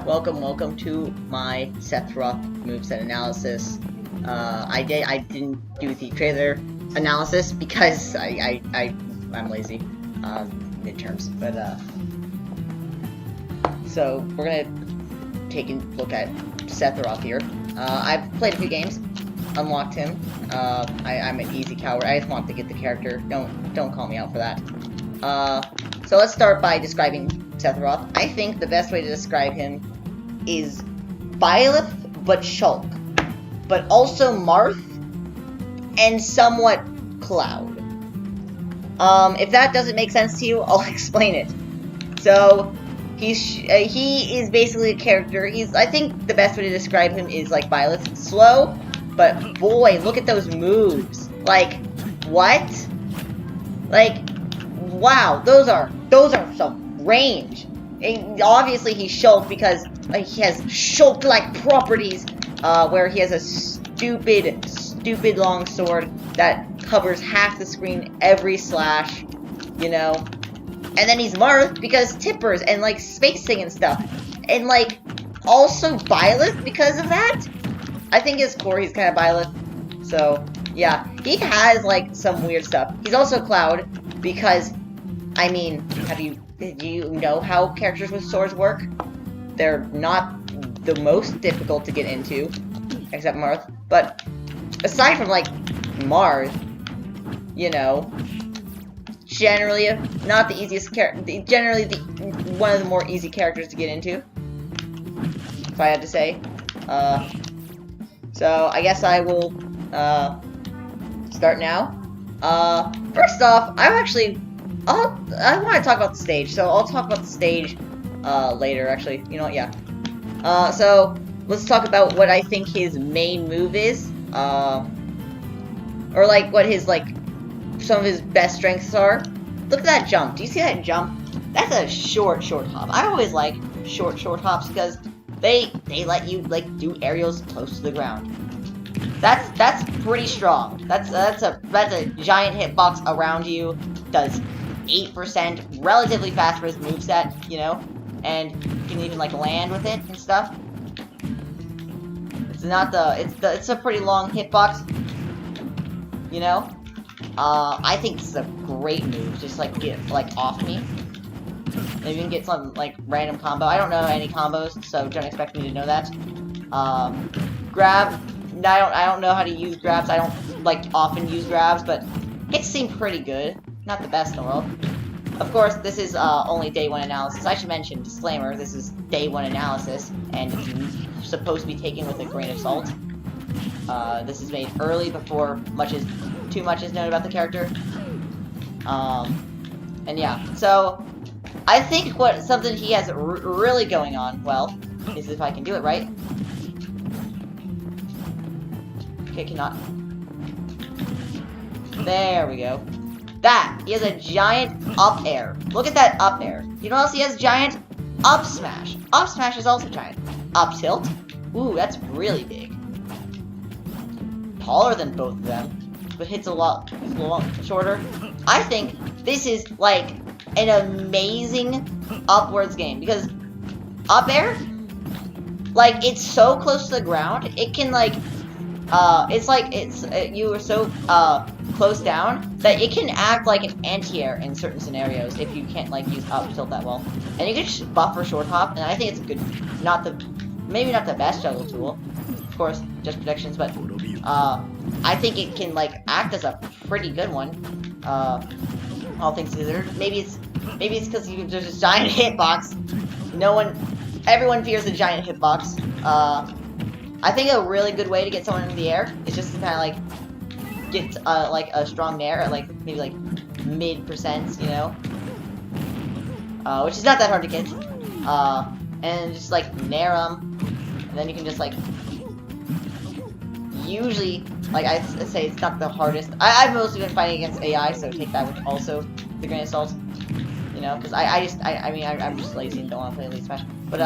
yeah, welcome to my Sephiroth moveset analysis. I didn't do the trailer analysis because I'm lazy. Midterms, but so we're gonna take a look at Sephiroth here. I've played a few games, unlocked him. I'm an easy coward. I just want to get the character. Don't call me out for that. So let's start by describing Sephiroth. I think the best way to describe him is Byleth, but Shulk, but also Marth, and somewhat Cloud. If that doesn't make sense to you, I'll explain it. So, he is basically a character. I think the best way to describe him is like Byleth. Slow, but boy, look at those moves. Like, what? Like, wow, those are some range. And obviously he's Shulk because he has Shulk-like properties, where he has a stupid long sword that covers half the screen every slash, you know. And then he's Marth because tippers and like spacing and stuff. And like also Byleth because of that. I think his core he's kind of Byleth. So yeah, he has like some weird stuff. He's also Cloud because, I mean, do you know how characters with swords work? They're not the most difficult to get into, except Marth. But aside from like Marth, you know, generally not the easiest generally one of the more easy characters to get into, if I had to say. So I guess I will start now. First off, I want to talk about the stage, so I'll talk about the stage later, actually. You know what, yeah. So, let's talk about what I think his main move is, or like, what his, like, some of his best strengths are. Look at that jump. Do you see that jump? That's a short hop. I always like short hops because they let you, like, do aerials close to the ground. That's pretty strong. That's a giant hitbox around you. Does 8%, relatively fast for his moveset, you know, and you can even like land with it and stuff. It's a pretty long hitbox, you know. I think this is a great move. Just like get like off me. Maybe you can get some like random combo. I don't know any combos, so don't expect me to know that. Grab. I don't know how to use grabs. I don't like often use grabs, but hits seem pretty good. Not the best in the world. Of course, this is only day one analysis. I should mention, disclaimer, this is day one analysis, and it's supposed to be taken with a grain of salt. This is made early before too much is known about the character. And yeah, so I think something he has really going on, well, is if I can do it right. Okay, cannot. There we go. That! He has a giant up air. Look at that up air. You know what else he has? Giant up smash. Up smash is also giant. Up tilt. Ooh, that's really big. Taller than both of them, but hits a lot shorter. I think this is like an amazing upwards game because up air, like it's so close to the ground, it can like you are so close down that it can act like an anti-air in certain scenarios if you can't like use up tilt that well. And you can just buffer short hop, and I think it's a good, maybe not the best juggle tool, of course, just predictions, but I think it can like act as a pretty good one. All things considered, maybe it's because there's a giant hitbox. Everyone fears a giant hitbox. I think a really good way to get someone into the air is just to kind of like get like a strong nair at like maybe like mid%, you know, which is not that hard to get. And just like nair them, and then you can just like usually like I say it's not the hardest. I've mostly been fighting against AI, so take that with also the grain of salt, you know, because I'm just lazy and don't want to play Elite Smash, but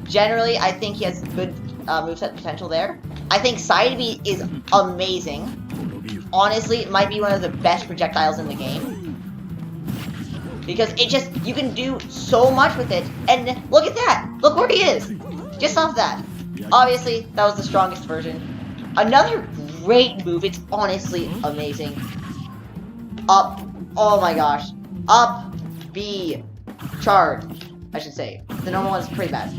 generally I think he has good moveset potential there. I think Side B is amazing. Honestly, it might be one of the best projectiles in the game. because you can do so much with it. And look at that! Look where he is! Just off that. Obviously, that was the strongest version. Another great move, it's honestly amazing. Up, oh my gosh. Up, B, charge, I should say. The normal one's pretty bad.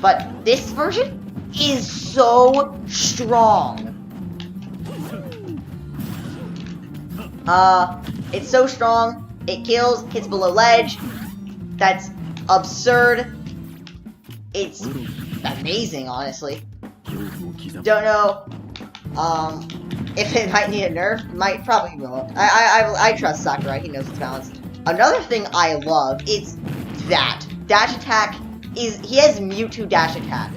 But this version is so strong. It's so strong. It kills, hits below ledge. That's absurd. It's amazing, honestly. Don't know, if it might need a nerf. Probably won't. I trust Sakurai. He knows his balance. Another thing I love is that dash attack he has Mewtwo dash attack.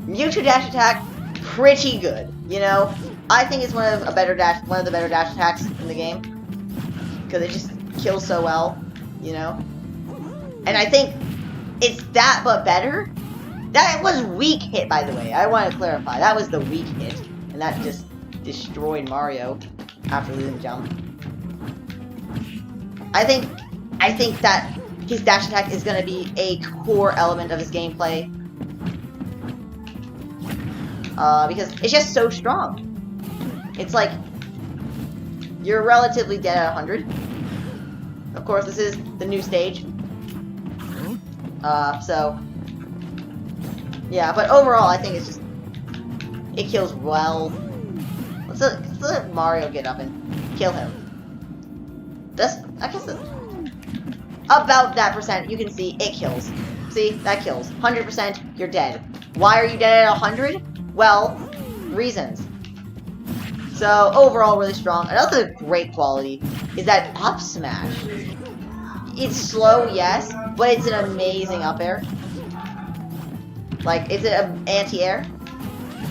Mewtwo dash attack, pretty good. You know, I think it's one of the better dash attacks in the game because it just kills so well. You know, and I think it's that but better. That was weak hit, by the way. I want to clarify. That was the weak hit, and that just destroyed Mario after losing jump. I think that his dash attack is going to be a core element of his gameplay. Because it's just so strong. It's like, you're relatively dead at 100. Of course, this is the new stage. So, yeah, but overall, I think it's just, it kills well. Let's let Mario get up and kill him. I guess about that percent, you can see it kills. See, that kills. 100%, you're dead. Why are you dead at 100? Well, reasons. So, overall, really strong. Another great quality is that up smash. It's slow, yes, but it's an amazing up air. Like, it's an anti-air.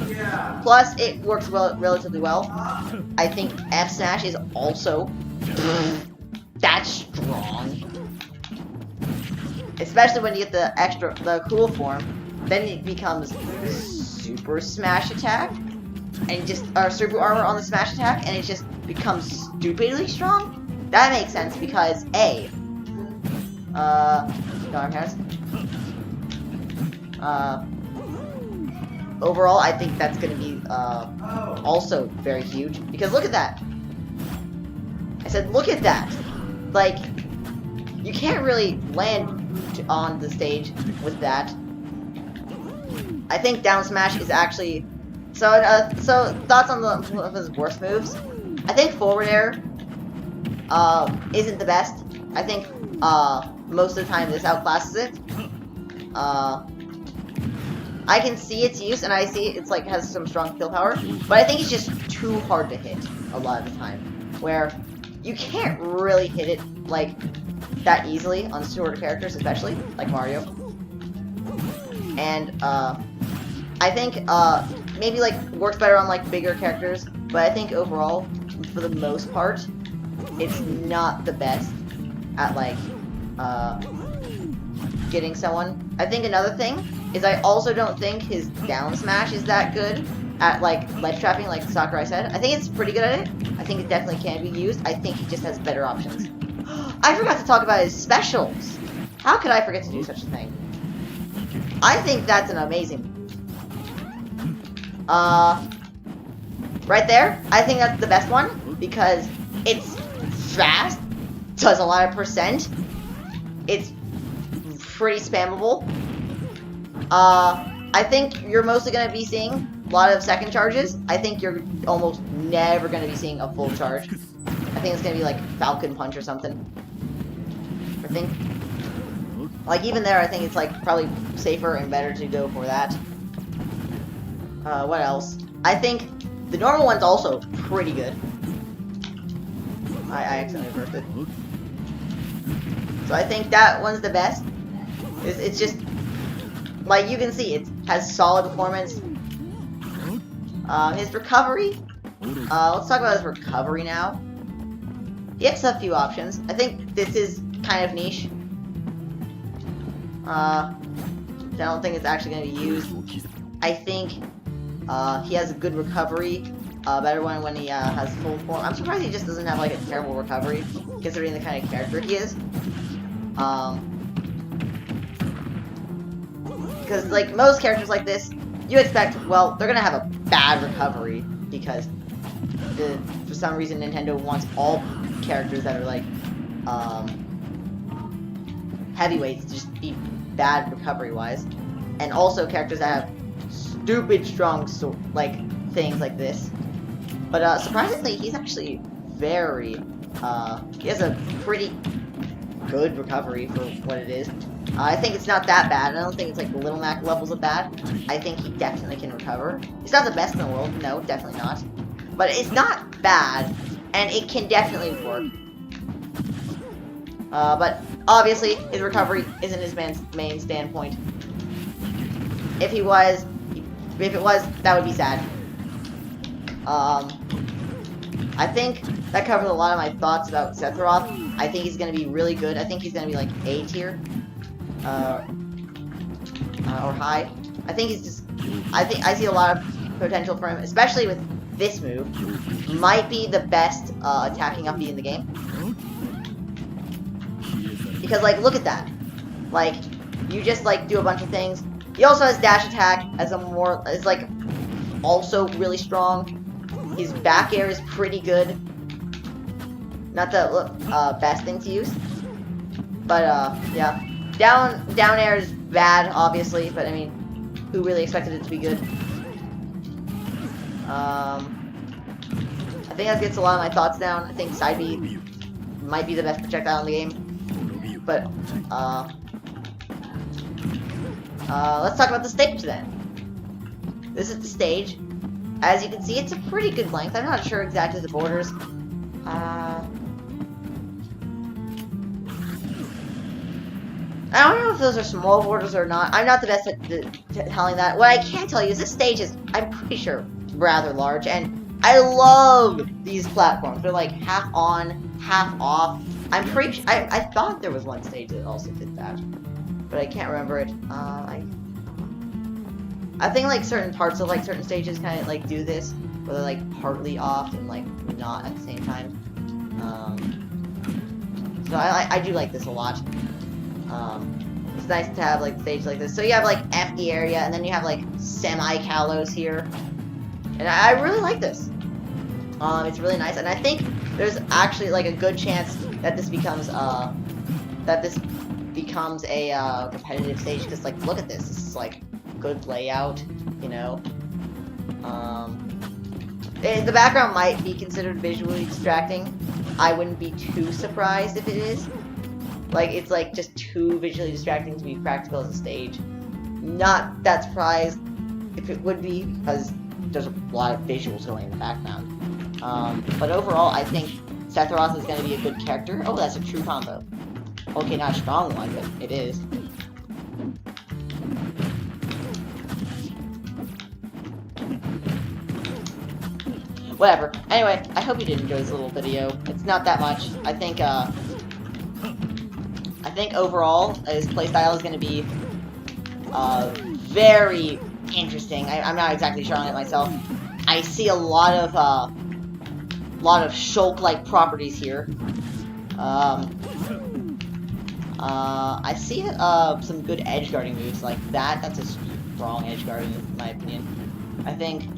Yeah. Plus, it works relatively well. I think F smash is also that's strong. Especially when you get the cool form. Then it becomes super smash attack. And or super armor on the smash attack, and it just becomes stupidly strong. That makes sense because overall, I think that's going to be also very huge because look at that. I said, look at that. Like, you can't really land on the stage with that. I think down smash is actually. So thoughts on one of his worst moves? I think forward air isn't the best. I think most of the time this outclasses it. I can see its use, and I see it's like has some strong kill power, but I think it's just too hard to hit a lot of the time. Where you can't really hit it like that easily on shorter characters, especially like Mario. And I think maybe like works better on like bigger characters, but I think overall, for the most part, it's not the best at like getting someone. I think another thing is I also don't think his down smash is that good at like ledge trapping, like Sakurai said. I think it's pretty good at it. I think it definitely can be used. I think he just has better options. I forgot to talk about his specials. How could I forget to do such a thing? I think that's an amazing. Right there, I think that's the best one because it's fast, does a lot of percent, it's pretty spammable. I think you're mostly going to be seeing a lot of second charges. I think you're almost never going to be seeing a full charge. I think it's going to be like Falcon Punch or something. I think, like even there, I think it's like probably safer and better to go for that. What else? I think the normal one's also pretty good. I accidentally reversed it. So I think that one's the best. It's just, like you can see, it has solid performance. His recovery. Let's talk about his recovery now. He has a few options. I think this is kind of niche. I don't think it's actually going to be used. I think he has a good recovery, better one when he has full form. I'm surprised he just doesn't have like a terrible recovery, considering the kind of character he is. Because, like, most characters like this, you expect, well, they're gonna have a bad recovery, because for some reason Nintendo wants all characters that are, like, heavyweights to just be bad recovery-wise. And also characters that have stupid strong, like, things like this. But, surprisingly, he's actually very, he has a pretty good recovery for what it is. I think it's not that bad. I don't think it's like Little Mac levels of bad. I think he definitely can recover. It's not the best in the world. No, definitely not. But it's not bad, and it can definitely work. But obviously, his recovery isn't his main standpoint. If it was, that would be sad. I think that covers a lot of my thoughts about Sephiroth. I think he's going to be really good. I think he's going to be like A tier. Or high. I think he's just... I see a lot of potential for him, especially with this move. Might be the best attacking uppie in the game. Because, like, look at that. Like, you just, like, do a bunch of things. He also has dash attack as a more... is, like, also really strong. His back air is pretty good. Not the best thing to use. But, yeah. Down air is bad, obviously, but I mean, who really expected it to be good? I think that gets a lot of my thoughts down. I think side B might be the best projectile in the game. But, let's talk about the stage then. This is the stage. As you can see, it's a pretty good length. I'm not sure exactly the borders. I don't know if those are small borders or not. I'm not the best at telling that. What I can tell you is this stage is, I'm pretty sure, rather large, and I love these platforms. They're like half on, half off. I'm pretty sure, I thought there was one stage that also did that, but I can't remember it. I think like certain parts of like certain stages kind of like do this, where they're like partly off and like not at the same time. So I do like this a lot. It's nice to have like stage like this. So you have like FE area, and then you have like semi-callows here, and I really like this. It's really nice, and I think there's actually like a good chance that this becomes a competitive stage. Because like look at this. This is like good layout, you know. The background might be considered visually distracting. I wouldn't be too surprised if it is. Like, it's like just too visually distracting to be practical as a stage. Not that surprised if it would be, because there's a lot of visuals going in the background. But overall, I think Sephiroth is going to be a good character. Oh, that's a true combo. Okay, not a strong one, but it is. Whatever. Anyway, I hope you did enjoy this little video. It's not that much. I think overall, his playstyle is going to be very interesting. I'm not exactly sure on it myself. I see a lot of Shulk-like properties here. I see some good edge guarding moves like that. That's a strong edge guarding move, in my opinion. I think.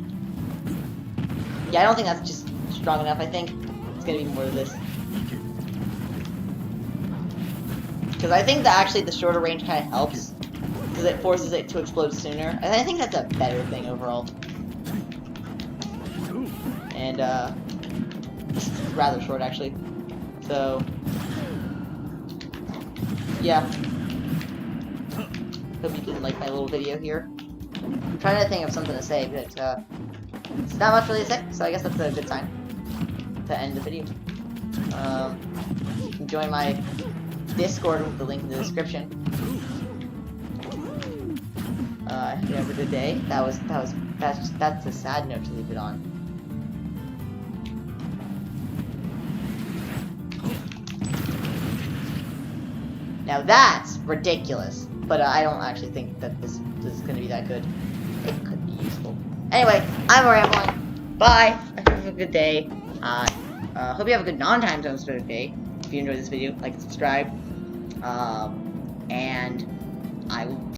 Yeah, I don't think that's just strong enough. I think it's gonna be more of this. Because I think that actually the shorter range kind of helps, because it forces it to explode sooner. And I think that's a better thing overall. And this is rather short actually. So yeah. Hope you didn't like my little video here. I'm trying to think of something to say, but it's not much really to say, so I guess that's a good time to end the video. Join my Discord with the link in the description. Hope you have a good day. That's a sad note to leave it on. Now that's ridiculous, but I don't actually think that this is going to be that good. It could be useful. Anyway, I'm rambling. Bye. Have a good day. Hope you have a good non-time zone sort of day. If you enjoyed this video, like and subscribe. And I will